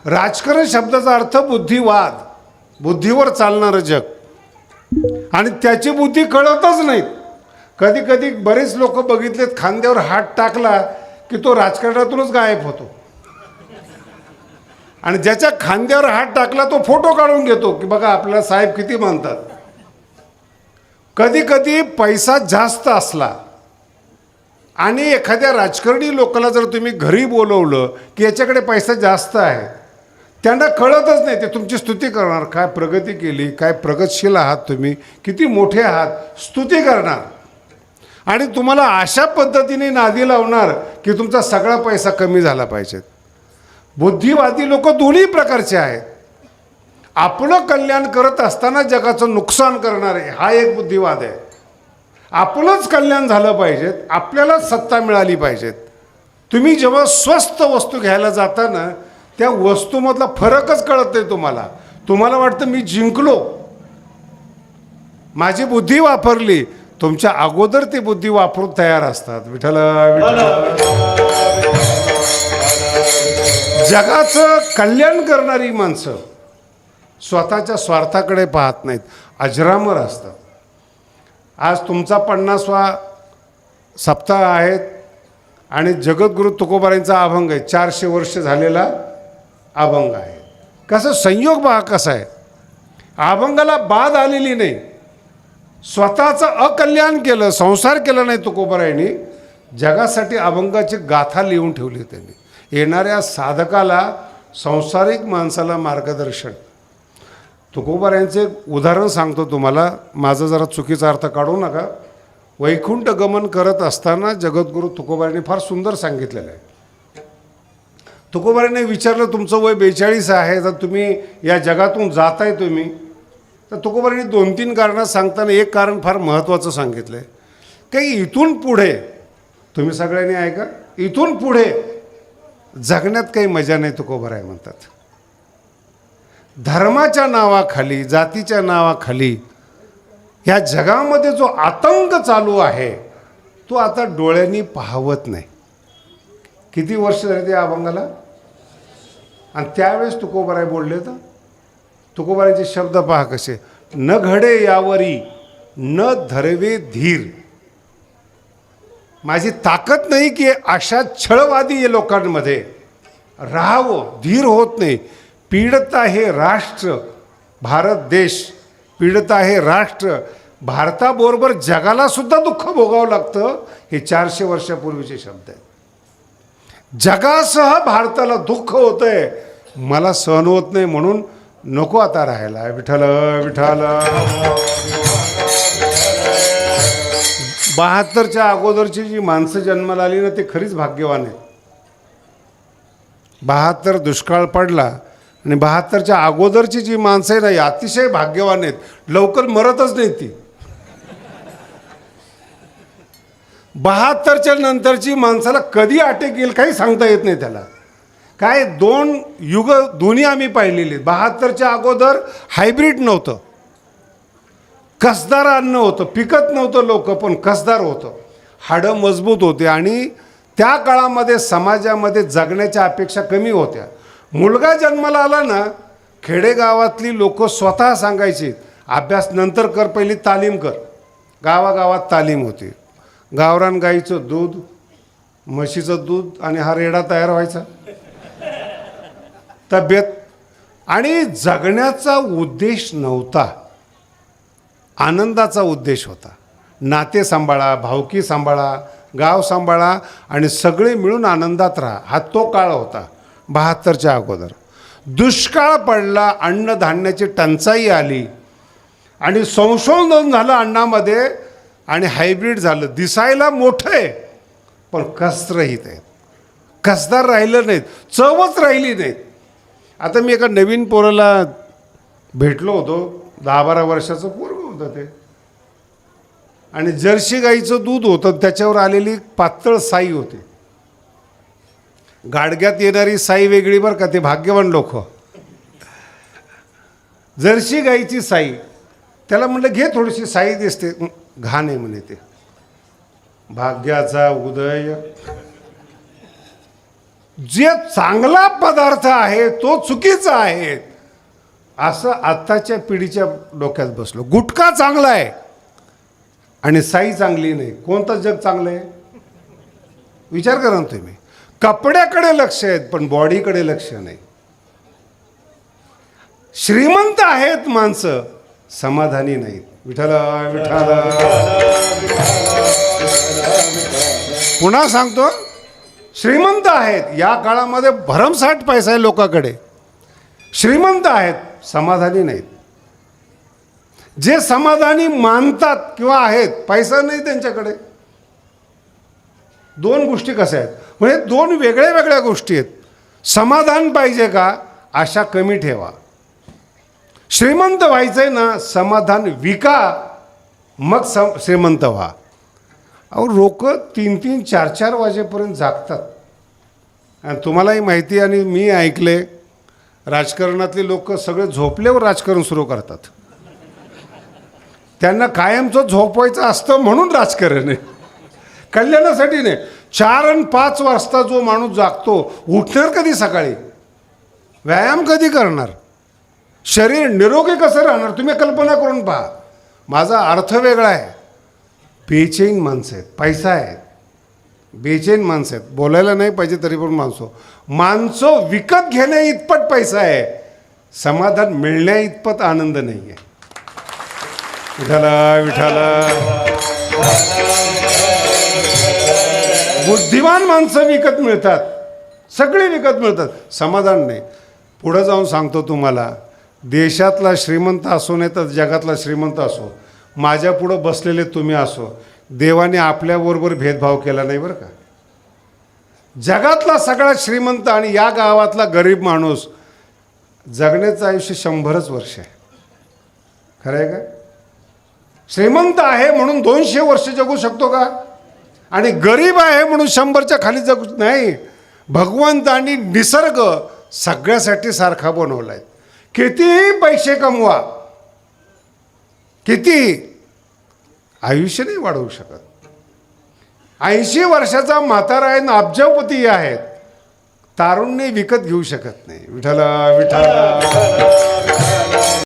राजकारण शब्दाचा अर्थ बुद्धिवाद, बुद्धीवर चालणारं जग, आणि त्याची बुद्धी कळतच नाहीत. कधी कधी बरेच लोक बघितलेत, खांद्यावर हात टाकला की तो राजकारणातूनच गायब होतो, आणि ज्याच्या खांद्यावर हात टाकला तो फोटो काढून घेतो की बघा आपल्याला साहेब किती मानतात. कधी कधी पैसा जास्त असला आणि एखाद्या राजकारणी लोकाला जर तुम्ही घरी बोलवलं की याच्याकडे पैसा जास्त आहे, त्यांना कळतच नाही, ते तुमची स्तुती करणार, काय प्रगती केली, काय प्रगतशील आहात तुम्ही, किती मोठे आहात, स्तुती करणार, आणि तुम्हाला अशा पद्धतीने नादी लावणार की तुमचा सगळा पैसा कमी झाला पाहिजे. बुद्धिवादी लोक दोन्ही प्रकारचे आहेत. आपलं कल्याण करत असताना जगाचं नुकसान करणारे, हा एक बुद्धिवाद आहे. आपलंच कल्याण झालं पाहिजे, आपल्याला सत्ता मिळाली पाहिजेत. तुम्ही जेव्हा स्वस्त वस्तू घ्यायला जाता ना, त्या वस्तूमधला फरकच कळत नाही तुम्हाला. तुम्हाला वाटतं मी जिंकलो, माझी बुद्धी वापरली. तुमच्या अगोदर ती बुद्धी वापरून तयार असतात. विठ्ठल जगाचं कल्याण करणारी माणसं स्वतःच्या स्वार्थाकडे पाहत नाहीत, अजरामर असतात. आज तुमचा 50वा सप्ताह आहेत आणि जगद्गुरु तुकोबारायांचा अभंग आहे, 400 वर्ष झालेला अभंग आहे. कसं संयोग पहा कसा आहे, अभंगाला बाद आलेली नाही, स्वतःचं अकल्याण केलं, संसार केला नाही तुकोबारायांनी, जगासाठी अभंगाची गाथा लिहून ठेवली त्यांनी. येणाऱ्या साधकाला, संसारिक माणसाला मार्गदर्शन. तुकोबारायांचे उदाहरण सांगतो तुम्हाला, माझं जरा चुकीचा अर्थ काढू नका. वैकुंठ गमन करत असताना जगद्गुरु तुकोबारायांनी फार सुंदर सांगितलेलं आहे. तुकोबारायांनी विचारलं, तुमचं वय 42 आहे, तर तुम्ही या जगातून जाताय तुम्ही, तर तुकोबारायांनी 2-3 कारणं सांगताना एक कारण फार महत्त्वाचं सांगितलं आहे, की इथून पुढे तुम्ही सगळ्यांनी ऐका, इथून पुढे जगण्यात काही मजा नाही. तुकोबाराय म्हणतात, धर्माच्या नावाखाली, जातीच्या नावाखाली ह्या जगामध्ये जो आतंक चालू आहे तो आता डोळ्यांनी पाहवत नाही. किती वर्ष झाली त्या अभंगाला, आणि त्यावेळेस तुकोबाराय बोलले. तर तुकोबारायांचे शब्द पहा कसे, न घडे यावरी न धरवे धीर. माझी ताकद नाही की अशा छळवादी लोकांमध्ये राहावं, धीर होत नाही. पीडित आहे राष्ट्र, भारत देश पीडित आहे राष्ट्र. भारताबरोबर जगाला सुद्धा दुःख भोगावं लागतं. हे 400 वर्षापूर्वीचे शब्द आहेत. जगासह भारताला दुःख होतंय, मला सहन होत नाही, म्हणून नको आता राहायला. विठ्ठल विठ्ठल. 72च्या अगोदरची जी माणसं जन्माला आली ना, ते खरीच भाग्यवान आहेत. 72 दुष्काळ पडला आणि 72च्या अगोदरची जी माणसं आहे ना, अतिशय भाग्यवान आहेत, लवकर मरतच नाहीत ती. 72च्या नंतरची माणसाला कधी अटॅक येईल काही सांगता येत नाही त्याला. काय 2 युग दोन्ही आम्ही पाहिलेली. 72च्या अगोदर हायब्रिड नव्हतं, कसदार अन्न होतं, पिकत नव्हतं लोक, पण कसदार होतं, हाडं मजबूत होते, आणि त्या काळामध्ये समाजामध्ये जगण्याच्या अपेक्षा कमी होत्या. मुलगा जन्माला आला ना, खेडेगावातली लोक स्वतः सांगायची, अभ्यास नंतर कर, पहिली तालीम कर. गावागावात तालीम होती. गावरान गाईचं दूध, म्हशीचं दूध, आणि हा रेडा तयार व्हायचा. तब्येत आणि जगण्याचा उद्देश नव्हता, आनंदाचा उद्देश होता. नाते सांभाळा, भावकी सांभाळा, गाव सांभाळा, आणि सगळे मिळून आनंदात राहा, हा तो काळ होता 72च्या अगोदर. दुष्काळ पडला, अन्नधान्याची टंचाई आली, आणि संशोधन झालं अन्नामध्ये, आणि हायब्रिड झालं. दिसायला मोठं आहे पण कसरहित आहे, कसदार राहिलं नाहीत, चवच राहिली नाहीत. आता मी एका नवीन पोराला भेटलो होतो, 10-12 वर्षाचं पोरगं होतं ते, आणि जर्सी गाईचं दूध होतं, त्याच्यावर आलेली पातळ साई होती. गाडग्यात येणारी साई वेगळी बरं का, ते भाग्यवान लोक. जर्सी गाईची साई, त्याला म्हटलं घे थोडीशी, साई दिसते, घाण आहे म्हणे ते. भाग्याचा उदय जे चांगला पदार्थ आहे तो चुकीचा आहे असं आत्ताच्या पिढीच्या डोक्यात बसलो. गुटखा चांगला आहे आणि साई चांगली नाही. कोणतं जग चांगलं आहे? विचार करा ना तुम्ही. कपड्याकडे लक्ष आहेत पण बॉडीकडे लक्ष नाही. श्रीमंत आहेत माणसं, समाधानी नाहीत. विठाला विठाला. पुन्हा सांगतो, श्रीमंत आहेत, या काळामध्ये भरमसाठ पैसा आहे लोकांकडे, श्रीमंत आहेत, समाधानी नाहीत. जे समाधानी मानतात किंवा आहेत, पैसा नाही त्यांच्याकडे. दोन गोष्टी कशा आहेत म्हणजे दोन वेगळ्या वेगळ्या गोष्टी आहेत. समाधान पाहिजे का? आशा कमी ठेवा. श्रीमंत व्हायचंय ना, समाधान विका, मग श्रीमंत व्हा. अहो लोक 3-3, 4-4 वाजेपर्यंत जागतात. आणि तुम्हालाही माहिती आणि मी ऐकले, राजकारणातले लोक सगळे झोपल्यावर राजकारण सुरू करतात. त्यांना कायमचं झोपवायचं असतं म्हणून राजकारण आहे, कल्याणासाठी नाही. 4 आणि 5 वाजता जो माणूस जागतो, उठणार कधी सकाळी? व्यायाम कधी करणार? शरीर निरोगी कसं राहणार? तुम्ही कल्पना करून पहा. माझा अर्थ वेगळा आहे. बेचैन माणसं आहेत, पैसा आहे, बेचैन माणसं आहेत. बोलायला नाही पाहिजे तरी पण माणसं विकत घेण्या इतपत पैसा आहे, समाधान मिळण्या इतपत आनंद नाही आहे. विठाला विठाला. बुद्धिमान माणसं विकत मिळतात, सगळे विकत मिळतात, समाधान नाही. पुढं जाऊन सांगतो तुम्हाला, देशातला श्रीमंत असो नाही तर जगातला श्रीमंत असो, माझ्या पुढं बसलेले तुम्ही असो, देवाने आपल्याबरोबर भेदभाव केला नाही बरं का. जगातला सगळा श्रीमंत आणि या गावातला गरीब माणूस, जगण्याचं आयुष्य 100च वर्ष आहे. खरं आहे का? श्रीमंत आहे म्हणून 200 वर्ष जगू शकतो का? आणि गरीब आहे म्हणून 100च्या खाली जगू नाही. भगवंतांनी निसर्ग सगळ्यासाठी सारखा बनवला आहे. कितीही पैसे कमवा, किती, आयुष्य नाही वाढवू शकत. 80 वर्षाचा म्हातारा आहे ना, अब्जापती आहेत, तारुण्य विकत घेऊ शकत नाही. विठाला विठाला.